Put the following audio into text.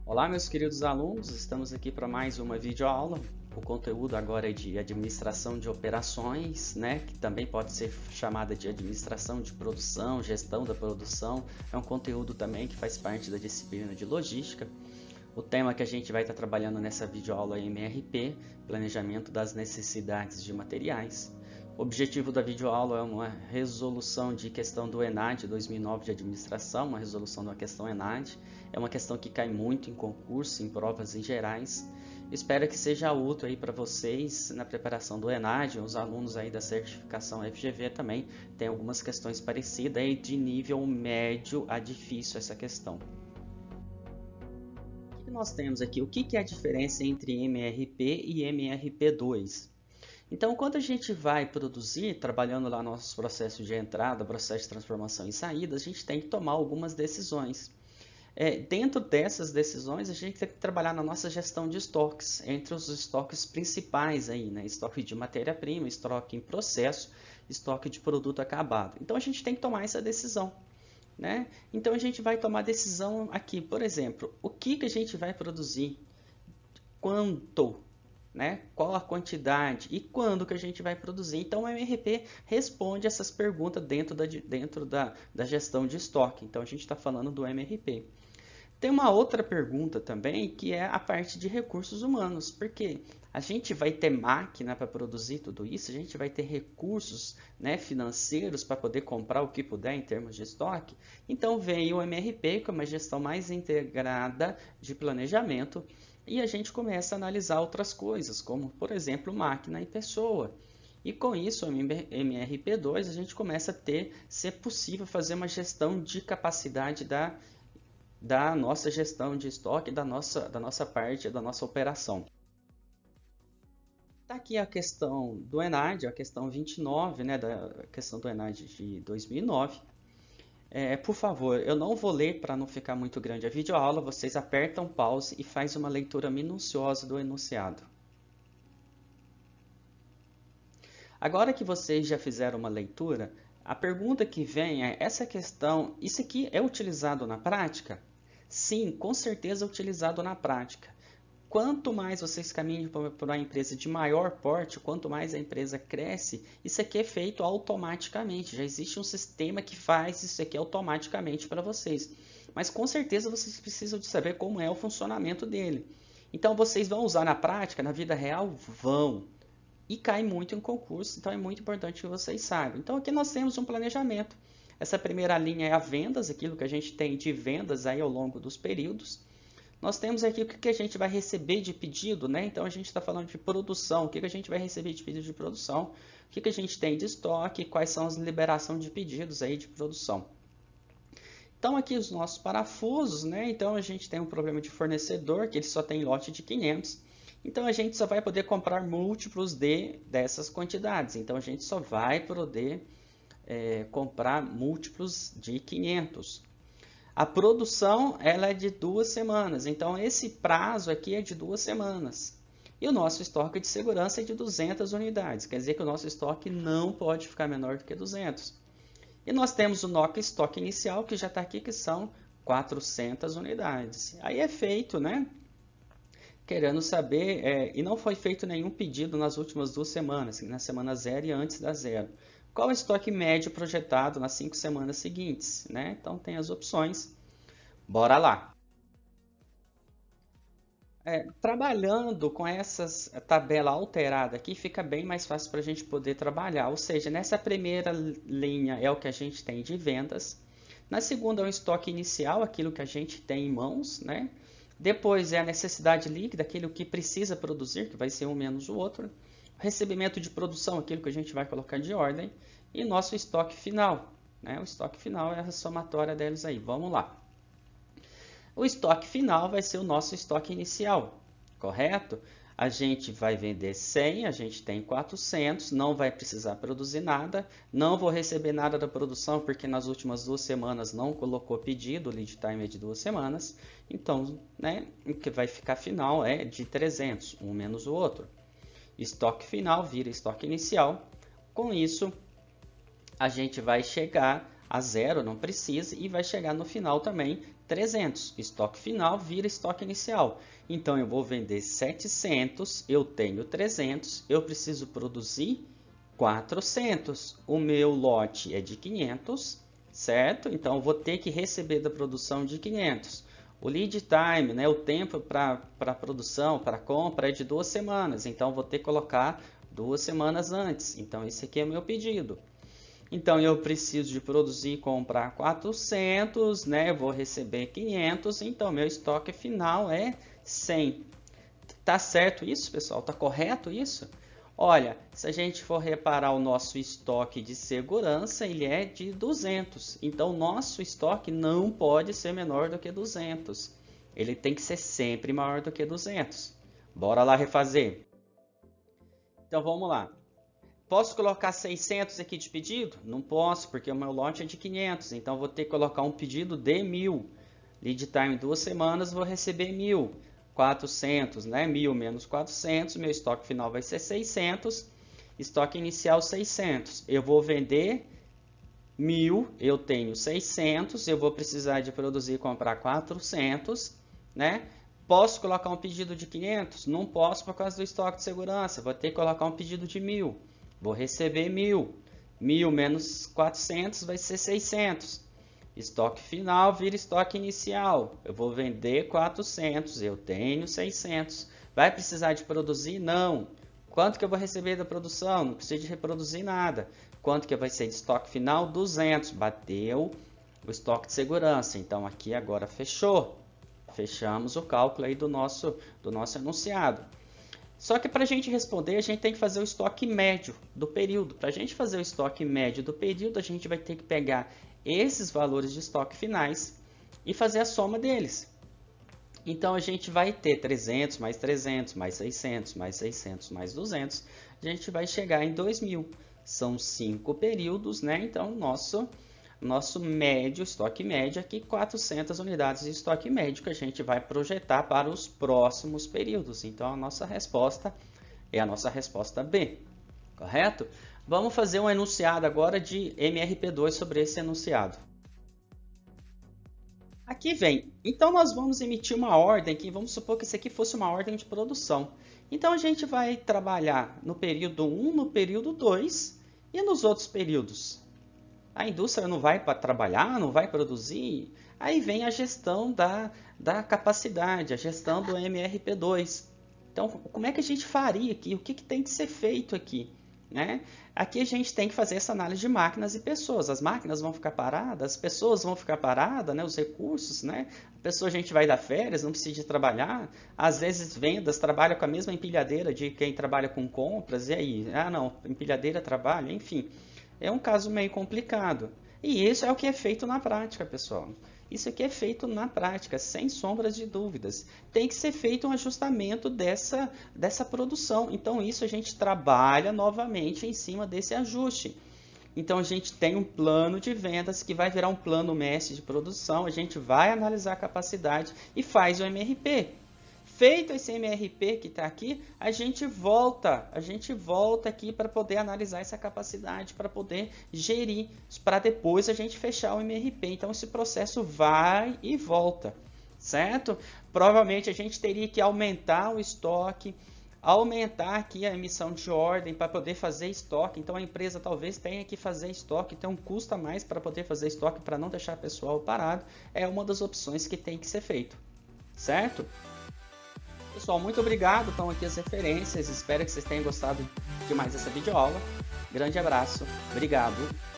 Olá, meus queridos alunos, estamos aqui para mais uma videoaula. O conteúdo agora é de administração de operações, né? Que também pode ser chamada de administração de produção, gestão da produção. É um conteúdo também que faz parte da disciplina de logística. O tema que a gente vai estar trabalhando nessa videoaula é MRP, planejamento das necessidades de materiais. O objetivo da videoaula é uma resolução de questão do ENAD 2009 de administração, uma resolução da questão ENAD. É uma questão que cai muito em concurso, em provas em gerais. Espero que seja útil aí para vocês na preparação do ENAD. Os alunos aí da certificação FGV também têm algumas questões parecidas aí de nível médio a difícil essa questão. O que nós temos aqui? O que é a diferença entre MRP e MRP2? Então, quando a gente vai produzir, trabalhando lá nossos processos de entrada, processo de transformação e saída, a gente tem que tomar algumas decisões. Dentro dessas decisões, a gente tem que trabalhar na nossa gestão de estoques, entre os estoques principais aí, né? Estoque de matéria-prima, estoque em processo, estoque de produto acabado. Então, a gente tem que tomar essa decisão, né? Então, a gente vai tomar decisão aqui, por exemplo, o que a gente vai produzir, quanto, né? Qual a quantidade e quando que a gente vai produzir. Então, o MRP responde essas perguntas dentro da gestão de estoque. Então, a gente está falando do MRP. Tem uma outra pergunta também, que é a parte de recursos humanos, porque a gente vai ter máquina para produzir tudo isso, a gente vai ter recursos, né, financeiros para poder comprar o que puder em termos de estoque. Então vem o MRP, que é uma gestão mais integrada de planejamento, e a gente começa a analisar outras coisas, como, por exemplo, máquina e pessoa. E com isso, o MRP2, a gente começa a ser possível fazer uma gestão de capacidade da nossa gestão de estoque, da nossa parte, da nossa operação. Está aqui a questão do ENAD, a questão 29, né, da questão do ENAD de 2009. Por favor, eu não vou ler para não ficar muito grande a videoaula, vocês apertam pause e faz uma leitura minuciosa do enunciado. Agora que vocês já fizeram uma leitura, a pergunta que vem é essa questão, isso aqui é utilizado na prática? Sim, com certeza é utilizado na prática. Quanto mais vocês caminham para uma empresa de maior porte, quanto mais a empresa cresce, isso aqui é feito automaticamente. Já existe um sistema que faz isso aqui automaticamente para vocês. Mas com certeza vocês precisam de saber como é o funcionamento dele. Então vocês vão usar na prática, na vida real? Vão. E cai muito em concurso, então é muito importante que vocês saibam. Então aqui nós temos um planejamento. Essa primeira linha é a vendas, aquilo que a gente tem de vendas aí ao longo dos períodos. Nós temos aqui o que a gente vai receber de pedido, né? Então a gente está falando de produção, o que a gente vai receber de pedido de produção, o que a gente tem de estoque, quais são as liberações de pedidos aí de produção. Então aqui os nossos parafusos, né? Então a gente tem um problema de fornecedor, que ele só tem lote de 500. Então a gente só vai poder comprar múltiplos dessas quantidades. Então a gente só vai poder comprar múltiplos de 500. A produção ela é de 2 semanas, então esse prazo aqui é de 2 semanas. E o nosso estoque de segurança é de 200 unidades, quer dizer que o nosso estoque não pode ficar menor do que 200. E nós temos o NOC estoque inicial, que já está aqui, que são 400 unidades. Aí é feito, né? Querendo saber, e não foi feito nenhum pedido nas últimas 2 semanas, na semana 0 e antes da 0. Qual é o estoque médio projetado nas 5 semanas seguintes, né? Então tem as opções. Bora lá! Trabalhando com essa tabela alterada aqui, fica bem mais fácil para a gente poder trabalhar. Ou seja, nessa primeira linha é o que a gente tem de vendas. Na segunda é o estoque inicial, aquilo que a gente tem em mãos, né? Depois é a necessidade líquida, aquilo que precisa produzir, que vai ser um menos o outro. Recebimento de produção, aquilo que a gente vai colocar de ordem, e nosso estoque final, né? O estoque final é a somatória deles aí. Vamos lá. O estoque final vai ser o nosso estoque inicial, correto? A gente vai vender 100, a gente tem 400, não vai precisar produzir nada, não vou receber nada da produção porque nas últimas 2 semanas não colocou pedido, o lead time é de 2 semanas, então, né, o que vai ficar final é de 300, um menos o outro. Estoque final vira estoque inicial. Com isso, a gente vai chegar a 0, não precisa, e vai chegar no final também 300. Estoque final vira estoque inicial. Então, eu vou vender 700, eu tenho 300, eu preciso produzir 400. O meu lote é de 500, certo? Então, eu vou ter que receber da produção de 500. O lead time, né, o tempo para produção, para compra, é de 2 semanas. Então, eu vou ter que colocar 2 semanas antes. Então, esse aqui é o meu pedido. Então, eu preciso de produzir e comprar 400, né? Eu vou receber 500, então meu estoque final é 100. Tá certo isso, pessoal? Tá correto isso? Olha, se a gente for reparar o nosso estoque de segurança, ele é de 200. Então, o nosso estoque não pode ser menor do que 200. Ele tem que ser sempre maior do que 200. Bora lá refazer. Então, vamos lá. Posso colocar 600 aqui de pedido? Não posso, porque o meu lote é de 500. Então, vou ter que colocar um pedido de 1000. Lead time 2 semanas, vou receber 1000. 400, né? 1000 menos 400. Meu estoque final vai ser 600. Estoque inicial 600. Eu vou vender 1000. Eu tenho 600. Eu vou precisar de produzir e comprar 400, né? Posso colocar um pedido de 500? Não posso por causa do estoque de segurança. Vou ter que colocar um pedido de 1000. Vou receber 1000. 1000 menos 400 vai ser 600. Estoque final vira estoque inicial. Eu vou vender 400. Eu tenho 600. Vai precisar de produzir? Não. Quanto que eu vou receber da produção? Não preciso de reproduzir nada. Quanto que vai ser de estoque final? 200. Bateu o estoque de segurança. Então, aqui agora fechou. Fechamos o cálculo aí do nosso enunciado. Só que para a gente responder, a gente tem que fazer o estoque médio do período. Para a gente fazer o estoque médio do período, a gente vai ter que pegar esses valores de estoque finais e fazer a soma deles. Então, a gente vai ter 300 mais 300, mais 600, mais 600, mais 200. A gente vai chegar em 2000. São 5 períodos, né? Então, nosso médio, estoque médio aqui, 400 unidades de estoque médio que a gente vai projetar para os próximos períodos. Então, a nossa resposta é a nossa resposta B, correto? Vamos fazer um enunciado agora de MRP2 sobre esse enunciado. Aqui vem, então nós vamos emitir uma ordem, que vamos supor que isso aqui fosse uma ordem de produção. Então, a gente vai trabalhar no período 1, no período 2 e nos outros períodos. A indústria não vai para trabalhar, não vai produzir. Aí vem a gestão da capacidade, a gestão do MRP2. Então, como é que a gente faria aqui? O que tem que ser feito aqui? Né? Aqui a gente tem que fazer essa análise de máquinas e pessoas. As máquinas vão ficar paradas, as pessoas vão ficar paradas, né? Os recursos. Né? A gente vai dar férias, não precisa de trabalhar. Às vezes, vendas trabalha com a mesma empilhadeira de quem trabalha com compras. E aí? Ah, não, empilhadeira trabalha, enfim. É um caso meio complicado. E isso é o que é feito na prática, pessoal. Isso aqui é feito na prática, sem sombras de dúvidas. Tem que ser feito um ajustamento dessa produção. Então, isso a gente trabalha novamente em cima desse ajuste. Então, a gente tem um plano de vendas que vai virar um plano mestre de produção. A gente vai analisar a capacidade e faz o MRP. Feito esse MRP que está aqui, a gente volta aqui para poder analisar essa capacidade, para poder gerir, para depois a gente fechar o MRP. Então, esse processo vai e volta, certo? Provavelmente a gente teria que aumentar o estoque, aumentar aqui a emissão de ordem para poder fazer estoque. Então, a empresa talvez tenha que fazer estoque, então custa mais para poder fazer estoque, para não deixar o pessoal parado. É uma das opções que tem que ser feito, certo? Pessoal, muito obrigado. Estão aqui as referências. Espero que vocês tenham gostado de mais essa videoaula. Grande abraço. Obrigado.